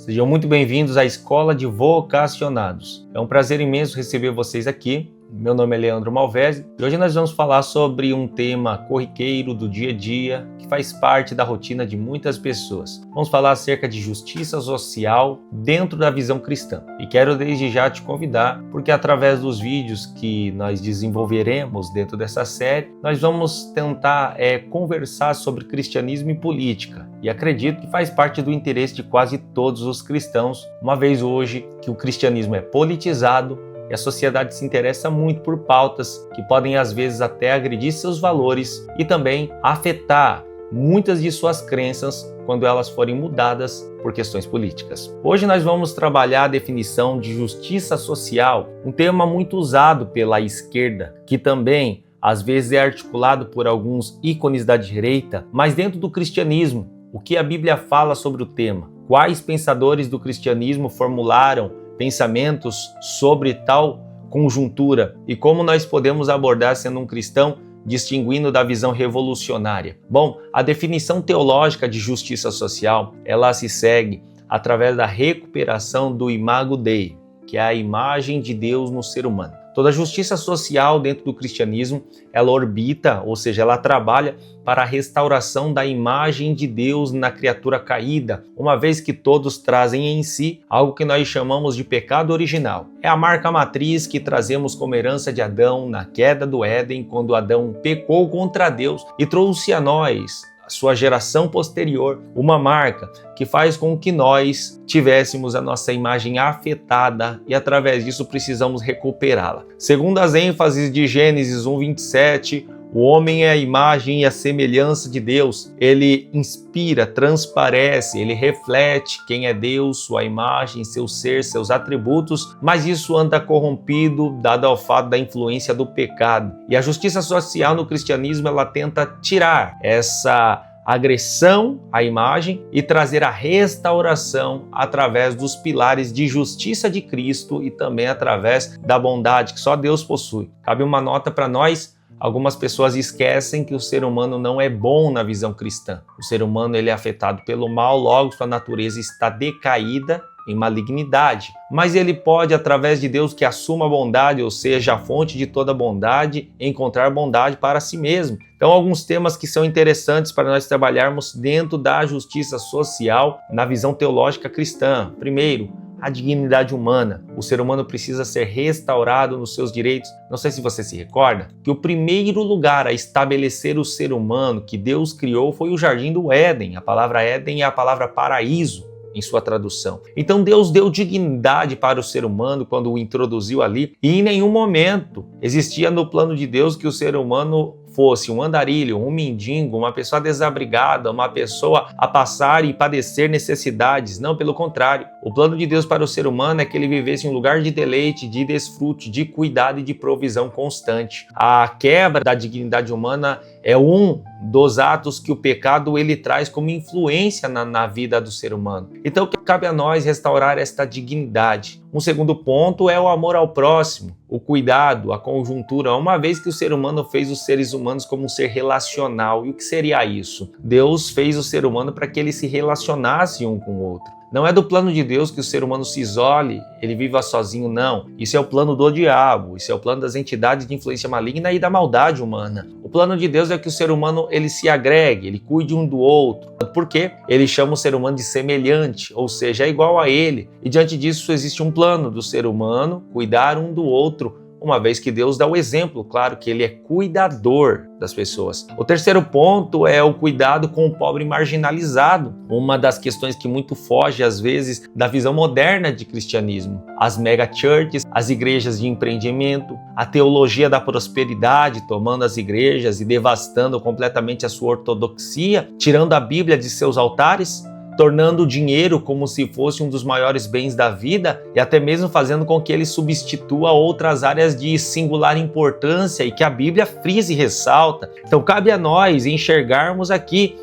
Sejam muito bem-vindos à Escola de Vocacionados. É um prazer imenso receber vocês aqui. Meu nome é Leandro Malvese e hoje nós vamos falar sobre um tema corriqueiro do dia a dia que faz parte da rotina de muitas pessoas. Vamos falar acerca de justiça social dentro da visão cristã. E quero desde já te convidar, porque através dos vídeos que nós desenvolveremos dentro dessa série, nós vamos tentar conversar sobre cristianismo e política. E acredito que faz parte do interesse de quase todos os cristãos, uma vez hoje que o cristianismo é politizado e a sociedade se interessa muito por pautas que podem às vezes até agredir seus valores e também afetar muitas de suas crenças quando elas forem mudadas por questões políticas. Hoje nós vamos trabalhar a definição de justiça social, um tema muito usado pela esquerda, que também às vezes é articulado por alguns ícones da direita, mas dentro do cristianismo, o que a Bíblia fala sobre o tema? Quais pensadores do cristianismo formularam pensamentos sobre tal conjuntura e como nós podemos abordar sendo um cristão, distinguindo da visão revolucionária? Bom, a definição teológica de justiça social, ela se segue através da recuperação do imago Dei, que é a imagem de Deus no ser humano. Toda justiça social dentro do cristianismo, ela orbita, ou seja, ela trabalha para a restauração da imagem de Deus na criatura caída, uma vez que todos trazem em si algo que nós chamamos de pecado original. É a marca matriz que trazemos como herança de Adão na queda do Éden, quando Adão pecou contra Deus e trouxe a nós, a sua geração posterior, uma marca que faz com que nós tivéssemos a nossa imagem afetada e através disso precisamos recuperá-la. Segundo as ênfases de Gênesis 1:27, o homem é a imagem e a semelhança de Deus. Ele inspira, transparece, ele reflete quem é Deus, sua imagem, seu ser, seus atributos, mas isso anda corrompido, dado ao fato da influência do pecado. E a justiça social no cristianismo, ela tenta tirar essa agressão à imagem e trazer a restauração através dos pilares de justiça de Cristo e também através da bondade que só Deus possui. Cabe uma nota para nós. Algumas pessoas esquecem que o ser humano não é bom na visão cristã. O ser humano ele é afetado pelo mal, logo sua natureza está decaída em malignidade. Mas ele pode, através de Deus que assuma a bondade, ou seja, a fonte de toda bondade, encontrar bondade para si mesmo. Então, alguns temas que são interessantes para nós trabalharmos dentro da justiça social na visão teológica cristã. Primeiro, a dignidade humana. O ser humano precisa ser restaurado nos seus direitos. Não sei se você se recorda que o primeiro lugar a estabelecer o ser humano que Deus criou foi o Jardim do Éden. A palavra Éden é a palavra paraíso em sua tradução. Então Deus deu dignidade para o ser humano quando o introduziu ali e em nenhum momento existia no plano de Deus que o ser humano fosse um andarilho, um mendigo, uma pessoa desabrigada, uma pessoa a passar e padecer necessidades. Não, pelo contrário. O plano de Deus para o ser humano é que ele vivesse em um lugar de deleite, de desfrute, de cuidado e de provisão constante. A quebra da dignidade humana é um dos atos que o pecado ele traz como influência na vida do ser humano. Então, cabe a nós restaurar esta dignidade. Um segundo ponto é o amor ao próximo, o cuidado, a conjuntura, uma vez que o ser humano fez os seres humanos como um ser relacional. E o que seria isso? Deus fez o ser humano para que ele se relacionasse um com o outro. Não é do plano de Deus que o ser humano se isole, ele viva sozinho, não. Isso é o plano do diabo, isso é o plano das entidades de influência maligna e da maldade humana. O plano de Deus é que o ser humano ele se agregue, ele cuide um do outro. Por quê? Ele chama o ser humano de semelhante, ou seja, é igual a ele. E diante disso existe um plano do ser humano cuidar um do outro, uma vez que Deus dá o exemplo, claro que ele é cuidador das pessoas. O terceiro ponto é o cuidado com o pobre marginalizado, uma das questões que muito foge às vezes da visão moderna de cristianismo. As mega churches, as igrejas de empreendimento, a teologia da prosperidade tomando as igrejas e devastando completamente a sua ortodoxia, tirando a Bíblia de seus altares, tornando o dinheiro como se fosse um dos maiores bens da vida e até mesmo fazendo com que ele substitua outras áreas de singular importância e que a Bíblia frisa e ressalta. Então cabe a nós enxergarmos aqui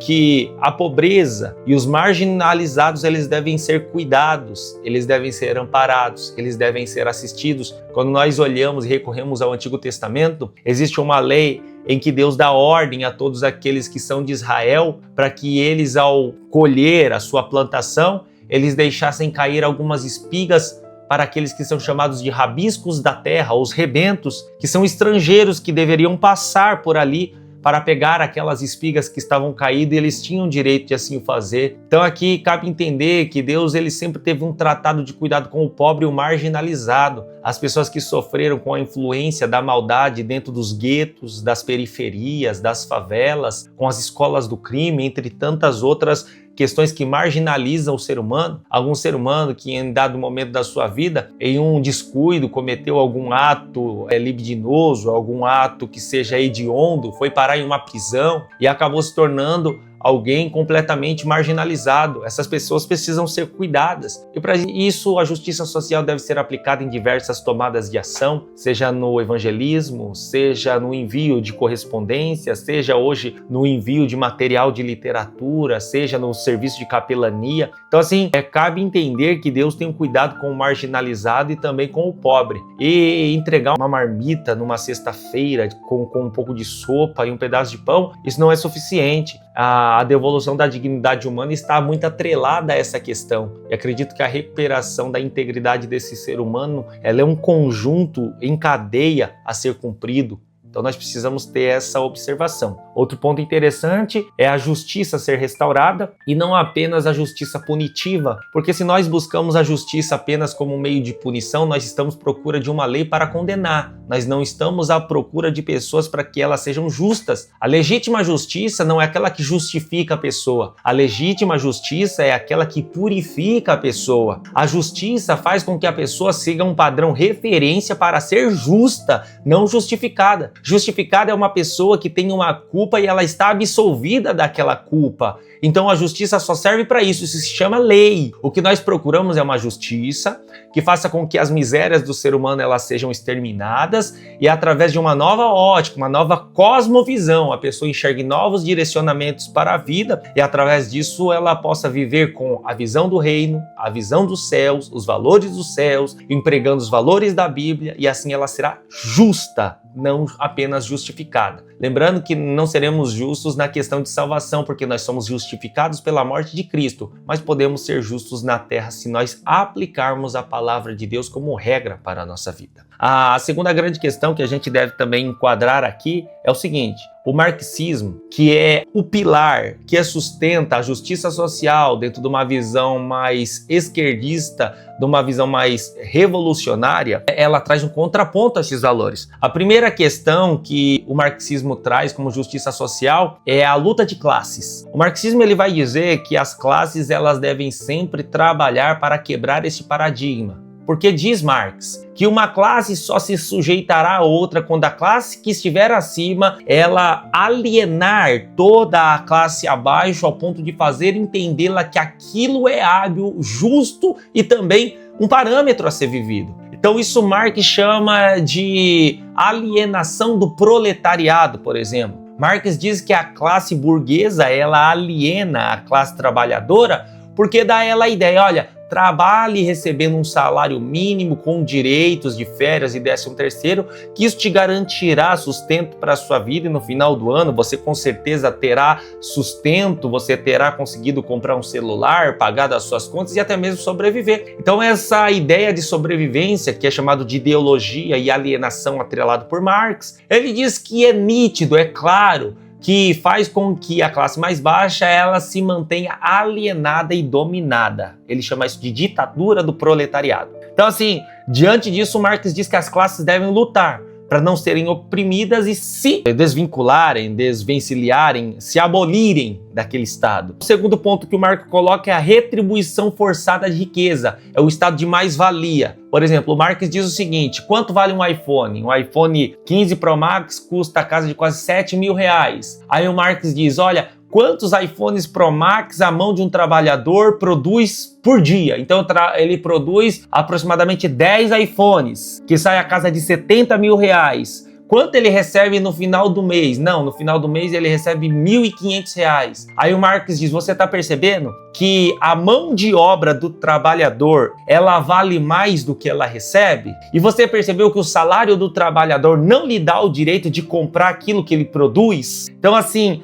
que a pobreza e os marginalizados eles devem ser cuidados, eles devem ser amparados, eles devem ser assistidos. Quando nós olhamos e recorremos ao Antigo Testamento, existe uma lei em que Deus dá ordem a todos aqueles que são de Israel para que eles, ao colher a sua plantação, eles deixassem cair algumas espigas para aqueles que são chamados de rabiscos da terra, os rebentos, que são estrangeiros que deveriam passar por ali para pegar aquelas espigas que estavam caídas, e eles tinham direito de assim o fazer. Então aqui cabe entender que Deus ele sempre teve um tratado de cuidado com o pobre e o marginalizado, as pessoas que sofreram com a influência da maldade dentro dos guetos, das periferias, das favelas, com as escolas do crime, entre tantas outras questões que marginalizam o ser humano. Algum ser humano que em dado momento da sua vida, em um descuido, cometeu algum ato libidinoso, algum ato que seja hediondo, foi parar em uma prisão e acabou se tornando alguém completamente marginalizado. Essas pessoas precisam ser cuidadas. E para isso a justiça social deve ser aplicada em diversas tomadas de ação, seja no evangelismo, seja no envio de correspondência, seja hoje no envio de material de literatura, seja no serviço de capelania. Então assim, cabe entender que Deus tem um cuidado com o marginalizado e também com o pobre. E entregar uma marmita numa sexta-feira com um pouco de sopa e um pedaço de pão, isso não é suficiente. A devolução da dignidade humana está muito atrelada a essa questão. E acredito que a recuperação da integridade desse ser humano, ela é um conjunto em cadeia a ser cumprido. Então nós precisamos ter essa observação. Outro ponto interessante é a justiça ser restaurada e não apenas a justiça punitiva, porque se nós buscamos a justiça apenas como um meio de punição, nós estamos à procura de uma lei para condenar. Nós não estamos à procura de pessoas para que elas sejam justas. A legítima justiça não é aquela que justifica a pessoa. A legítima justiça é aquela que purifica a pessoa. A justiça faz com que a pessoa siga um padrão referência para ser justa, não justificada. Justificada é uma pessoa que tem uma culpa e ela está absolvida daquela culpa. Então a justiça só serve para isso se chama lei. O que nós procuramos é uma justiça que faça com que as misérias do ser humano elas sejam exterminadas e através de uma nova ótica, uma nova cosmovisão, a pessoa enxergue novos direcionamentos para a vida e através disso ela possa viver com a visão do reino, a visão dos céus, os valores dos céus, empregando os valores da Bíblia e assim ela será justa, não apenas justificada. Lembrando que não seremos justos na questão de salvação, porque nós somos justificados pela morte de Cristo, mas podemos ser justos na terra se nós aplicarmos a palavra de Deus como regra para a nossa vida. A segunda grande questão que a gente deve também enquadrar aqui é o seguinte: o marxismo, que é o pilar que sustenta a justiça social dentro de uma visão mais esquerdista, de uma visão mais revolucionária, ela traz um contraponto a esses valores. A primeira questão que o marxismo traz como justiça social é a luta de classes. O marxismo ele vai dizer que as classes elas devem sempre trabalhar para quebrar esse paradigma. Porque diz Marx que uma classe só se sujeitará a outra quando a classe que estiver acima, ela alienar toda a classe abaixo ao ponto de fazer entendê-la que aquilo é hábil, justo e também um parâmetro a ser vivido. Então isso Marx chama de alienação do proletariado, por exemplo. Marx diz que a classe burguesa, ela aliena a classe trabalhadora porque dá ela a ideia, olha, trabalhe recebendo um salário mínimo com direitos de férias e 13º, que isso te garantirá sustento para a sua vida e no final do ano você com certeza terá sustento, você terá conseguido comprar um celular, pagar as suas contas e até mesmo sobreviver. Então essa ideia de sobrevivência, que é chamado de ideologia e alienação atrelado por Marx, ele diz que é nítido, é claro, que faz com que a classe mais baixa ela se mantenha alienada e dominada. Ele chama isso de ditadura do proletariado. Então assim, diante disso, Marx diz que as classes devem lutar para não serem oprimidas e se desvincularem, desvencilharem, se abolirem daquele Estado. O segundo ponto que o Marx coloca é a retribuição forçada de riqueza, é o estado de mais-valia. Por exemplo, o Marx diz o seguinte: quanto vale um iPhone? Um iPhone 15 Pro Max custa a casa de quase R$7.000. Aí o Marx diz, olha, quantos iPhones Pro Max a mão de um trabalhador produz por dia? Então ele produz aproximadamente 10 iPhones, que sai a casa de R$70.000. Quanto ele recebe no final do mês? Não, no final do mês ele recebe R$ 1.500. Aí o Marx diz, você está percebendo que a mão de obra do trabalhador, ela vale mais do que ela recebe? E você percebeu que o salário do trabalhador não lhe dá o direito de comprar aquilo que ele produz? Então, assim,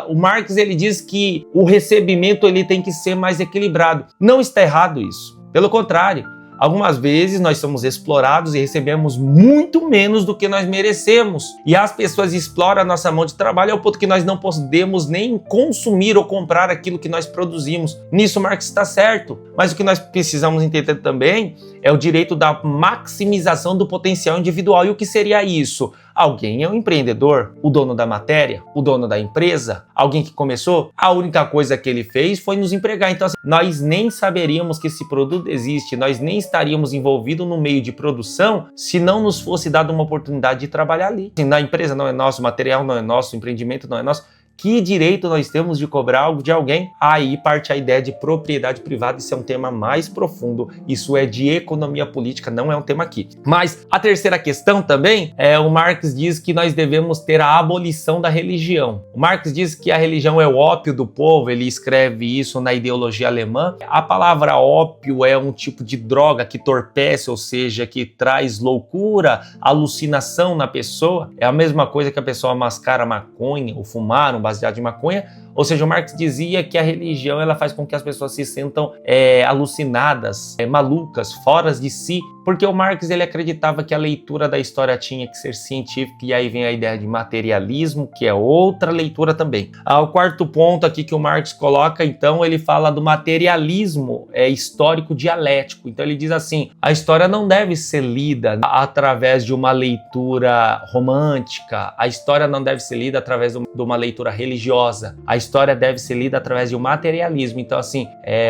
o Marx ele diz que o recebimento ele tem que ser mais equilibrado. Não está errado isso. Pelo contrário, algumas vezes nós somos explorados e recebemos muito menos do que nós merecemos. E as pessoas exploram a nossa mão de trabalho ao ponto que nós não podemos nem consumir ou comprar aquilo que nós produzimos. Nisso Marx está certo. Mas o que nós precisamos entender também é o direito da maximização do potencial individual. E o que seria isso? Alguém é um empreendedor, o dono da matéria, o dono da empresa, alguém que começou, a única coisa que ele fez foi nos empregar. Então, assim, nós nem saberíamos que esse produto existe, nós nem estaríamos envolvidos no meio de produção se não nos fosse dada uma oportunidade de trabalhar ali. Se a empresa não é nossa, o material não é nosso, o empreendimento não é nosso, que direito nós temos de cobrar algo de alguém? Aí parte a ideia de propriedade privada, isso é um tema mais profundo, isso é de economia política, não é um tema aqui. Mas a terceira questão também, o Marx diz que nós devemos ter a abolição da religião. O Marx diz que a religião é o ópio do povo, ele escreve isso na ideologia alemã. A palavra ópio é um tipo de droga que torpece, ou seja, que traz loucura, alucinação na pessoa. É a mesma coisa que a pessoa mascara maconha ou fumar um baseado de maconha, ou seja, o Marx dizia que a religião ela faz com que as pessoas se sintam alucinadas, malucas, fora de si, porque o Marx ele acreditava que a leitura da história tinha que ser científica, e aí vem a ideia de materialismo, que é outra leitura também. O quarto ponto aqui que o Marx coloca, então, ele fala do materialismo histórico dialético. Então ele diz assim, a história não deve ser lida através de uma leitura romântica, a história não deve ser lida através de uma leitura religiosa, a história deve ser lida através de um materialismo. Então, assim,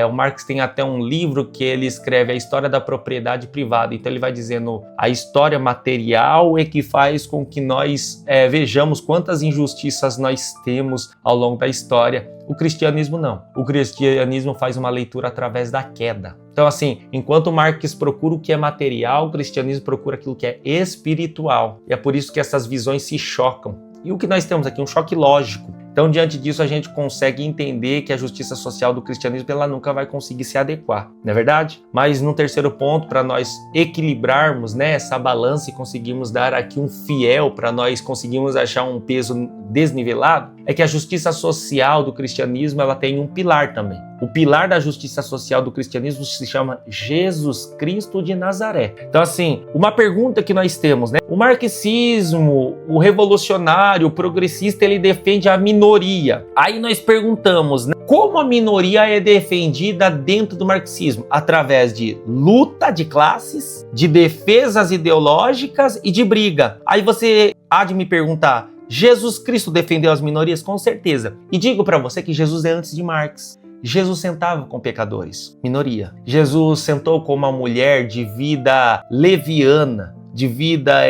o Marx tem até um livro que ele escreve a história da propriedade privada. Então, ele vai dizendo a história material é que faz com que nós vejamos quantas injustiças nós temos ao longo da história. O cristianismo não. O cristianismo faz uma leitura através da queda. Então, assim, enquanto Marx procura o que é material, o cristianismo procura aquilo que é espiritual. E é por isso que essas visões se chocam. E o que nós temos aqui? Um choque lógico. Então, diante disso, a gente consegue entender que a justiça social do cristianismo ela nunca vai conseguir se adequar, não é verdade? Mas no terceiro ponto, para nós equilibrarmos essa balança e conseguirmos dar aqui um fiel, para nós conseguirmos achar um peso desnivelado, é que a justiça social do cristianismo ela tem um pilar também. O pilar da justiça social do cristianismo se chama Jesus Cristo de Nazaré. Então, assim, uma pergunta que nós temos, né? O marxismo, o revolucionário, o progressista, ele defende a minoria. Aí nós perguntamos, né? Como a minoria é defendida dentro do marxismo? Através de luta de classes, de defesas ideológicas e de briga. Aí você há de me perguntar, Jesus Cristo defendeu as minorias? Com certeza. E digo para você que Jesus é antes de Marx. Jesus sentava com pecadores, minoria. Jesus sentou com uma mulher de vida leviana, de vida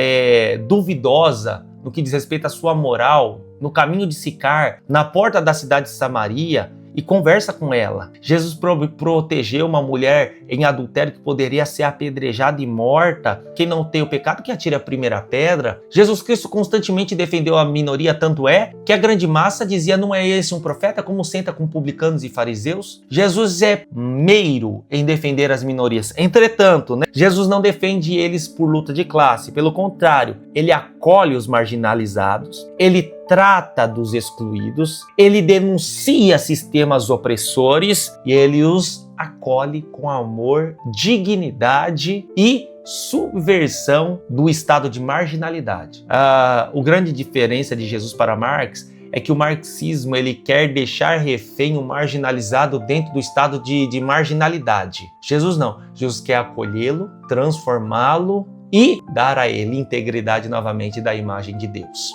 duvidosa no que diz respeito à sua moral, no caminho de Sicar, na porta da cidade de Samaria, e conversa com ela. Jesus protegeu uma mulher em adultério que poderia ser apedrejada e morta. Quem não tem o pecado que atire a primeira pedra. Jesus Cristo constantemente defendeu a minoria, tanto é que a grande massa dizia, não é esse um profeta, como senta com publicanos e fariseus? Jesus é meiro em defender as minorias. Entretanto, né, Jesus não defende eles por luta de classe, pelo contrário, ele acolhe os marginalizados, ele trata dos excluídos, ele denuncia sistemas opressores e ele os acolhe com amor, dignidade e subversão do estado de marginalidade. A grande diferença de Jesus para Marx é que o marxismo ele quer deixar refém o marginalizado dentro do estado de marginalidade. Jesus não. Jesus quer acolhê-lo, transformá-lo e dar a ele integridade novamente da imagem de Deus.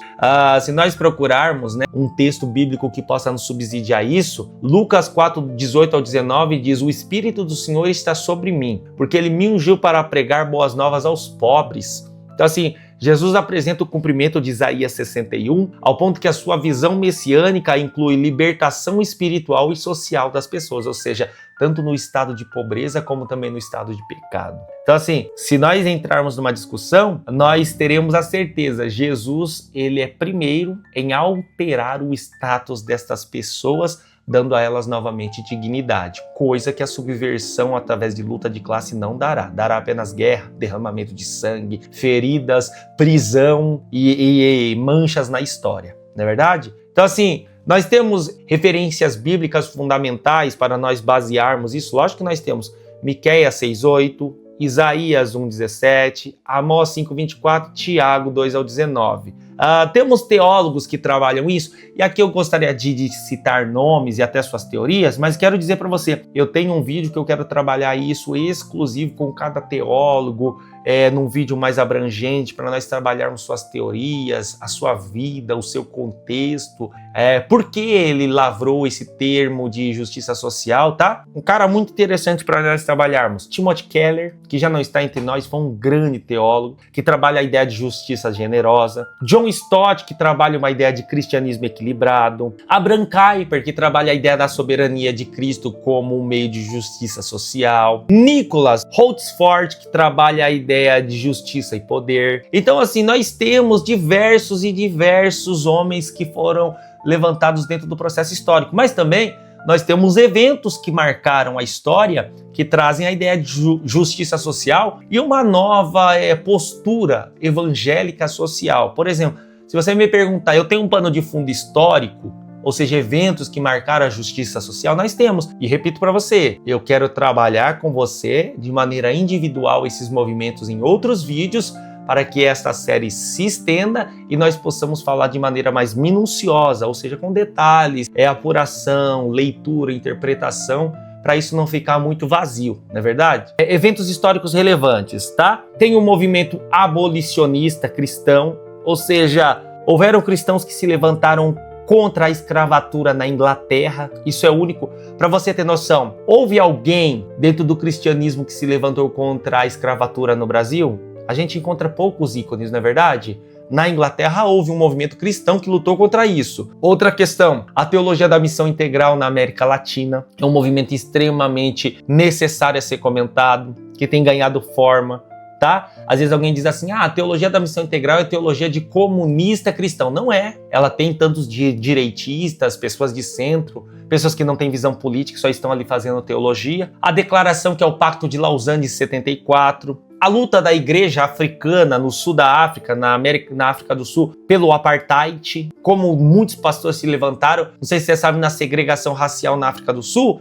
Se nós procurarmos, né, um texto bíblico que possa nos subsidiar isso, Lucas 4, 18 ao 19 diz, o Espírito do Senhor está sobre mim, porque ele me ungiu para pregar boas novas aos pobres. Então, assim, Jesus apresenta o cumprimento de Isaías 61, ao ponto que a sua visão messiânica inclui libertação espiritual e social das pessoas, ou seja, tanto no estado de pobreza como também no estado de pecado. Então assim, se nós entrarmos numa discussão, nós teremos a certeza, Jesus, ele é primeiro em alterar o status destas pessoas, dando a elas novamente dignidade, coisa que a subversão através de luta de classe não dará. Dará apenas guerra, derramamento de sangue, feridas, prisão e manchas na história, não é verdade? Então assim, nós temos referências bíblicas fundamentais para nós basearmos isso. Lógico que nós temos Miqueias 6:8, Isaías 1:17, Amós 5:24, Tiago 2:19. Temos teólogos que trabalham isso, e aqui eu gostaria de citar nomes e até suas teorias, mas quero dizer para você, eu tenho um vídeo que eu quero trabalhar isso exclusivo com cada teólogo, num vídeo mais abrangente, para nós trabalharmos suas teorias, a sua vida, o seu contexto, por que ele lavrou esse termo de justiça social, tá? Um cara muito interessante para nós trabalharmos, Timothy Keller, que já não está entre nós, foi um grande teólogo, que trabalha a ideia de justiça generosa, John Stott, que trabalha uma ideia de cristianismo equilibrado, Abraham Kuyper, que trabalha a ideia da soberania de Cristo como um meio de justiça social, Nicholas Holtzford, que trabalha a ideia de justiça e poder. Então assim, nós temos diversos homens que foram levantados dentro do processo histórico, mas também nós temos eventos que marcaram a história, que trazem a ideia de justiça social e uma nova postura evangélica social. Por exemplo, se você me perguntar, eu tenho um pano de fundo histórico, ou seja, eventos que marcaram a justiça social, nós temos. E repito para você, eu quero trabalhar com você de maneira individual esses movimentos em outros vídeos, para que esta série se estenda e nós possamos falar de maneira mais minuciosa, ou seja, com detalhes, apuração, leitura, interpretação, para isso não ficar muito vazio, não é verdade? Eventos históricos relevantes, tá? Tem o movimento abolicionista cristão, ou seja, houveram cristãos que se levantaram contra a escravatura na Inglaterra, isso é único. Para você ter noção, houve alguém dentro do cristianismo que se levantou contra a escravatura no Brasil? A gente encontra poucos ícones, não é verdade? Na Inglaterra houve um movimento cristão que lutou contra isso. Outra questão, a teologia da missão integral na América Latina é um movimento extremamente necessário a ser comentado, que tem ganhado forma, tá? Às vezes alguém diz assim, a teologia da missão integral é teologia de comunista cristão. Não é. Ela tem tantos direitistas, pessoas de centro, pessoas que não têm visão política, só estão ali fazendo teologia. A declaração que é o Pacto de Lausanne de 74, a luta da igreja africana no sul da África, na África do Sul, pelo apartheid, como muitos pastores se levantaram. Não sei se você sabe, na segregação racial na África do Sul,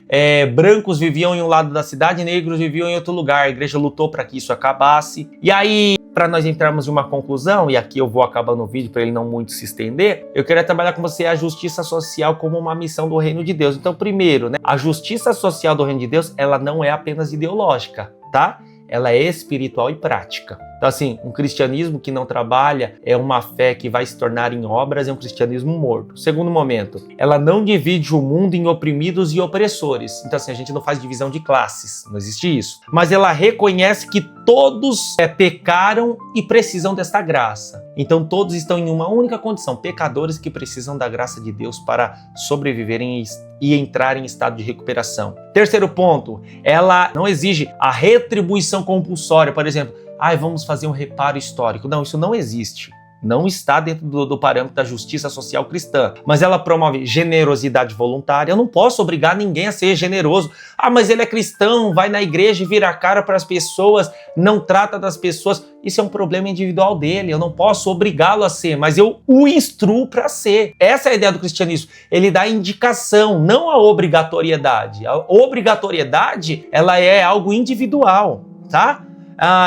brancos viviam em um lado da cidade, negros viviam em outro lugar. A igreja lutou para que isso acabasse. E aí, para nós entrarmos em uma conclusão, e aqui eu vou acabando o vídeo para ele não muito se estender, eu queria trabalhar com você a justiça social como uma missão do reino de Deus. Então, primeiro, né, a justiça social do reino de Deus, ela não é apenas ideológica, tá? Ela é espiritual e prática. Então assim, um cristianismo que não trabalha é uma fé que vai se tornar em obras, é um cristianismo morto. Segundo momento, ela não divide o mundo em oprimidos e opressores. Então assim, a gente não faz divisão de classes, não existe isso. Mas ela reconhece que todos pecaram e precisam desta graça. Então todos estão em uma única condição, pecadores que precisam da graça de Deus para sobreviverem e entrar em estado de recuperação. Terceiro ponto, ela não exige a retribuição compulsória, por exemplo, vamos fazer um reparo histórico. Não, isso não existe. Não está dentro do parâmetro da justiça social cristã. Mas ela promove generosidade voluntária. Eu não posso obrigar ninguém a ser generoso. Mas ele é cristão, vai na igreja e vira a cara para as pessoas, não trata das pessoas. Isso é um problema individual dele. Eu não posso obrigá-lo a ser, mas eu o instruo para ser. Essa é a ideia do cristianismo. Ele dá indicação, não a obrigatoriedade. A obrigatoriedade, ela é algo individual, tá?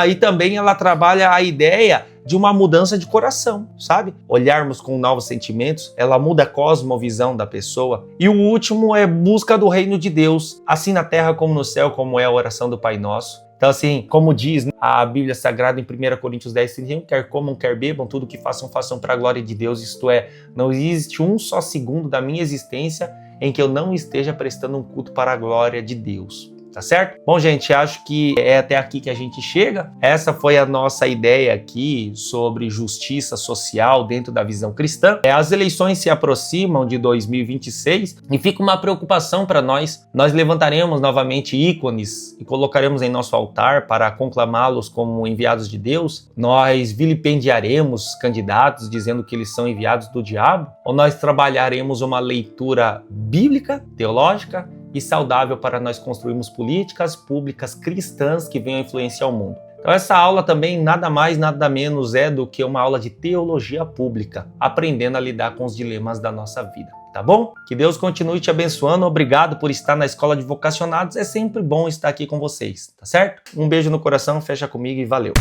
E também ela trabalha a ideia de uma mudança de coração, sabe? Olharmos com novos sentimentos, ela muda a cosmovisão da pessoa. E o último é busca do reino de Deus, assim na terra como no céu, como é a oração do Pai Nosso. Então assim, como diz a Bíblia Sagrada em 1 Coríntios 10:31, quer comam, quer bebam, tudo que façam, façam para a glória de Deus. Isto é, não existe um só segundo da minha existência em que eu não esteja prestando um culto para a glória de Deus. tá certo? Bom, gente, acho que é até aqui que a gente chega. Essa foi a nossa ideia aqui sobre justiça social dentro da visão cristã. As eleições se aproximam de 2026 e fica uma preocupação para nós. Nós levantaremos novamente ícones e colocaremos em nosso altar para conclamá-los como enviados de Deus? Nós vilipendiaremos candidatos dizendo que eles são enviados do diabo? Ou nós trabalharemos uma leitura bíblica, teológica e saudável para nós construirmos políticas públicas cristãs que venham influenciar o mundo? Então essa aula também nada mais, nada menos é do que uma aula de teologia pública, aprendendo a lidar com os dilemas da nossa vida. Tá bom? Que Deus continue te abençoando. Obrigado por estar na Escola de Vocacionados. É sempre bom estar aqui com vocês, tá certo? Um beijo no coração, fecha comigo e valeu!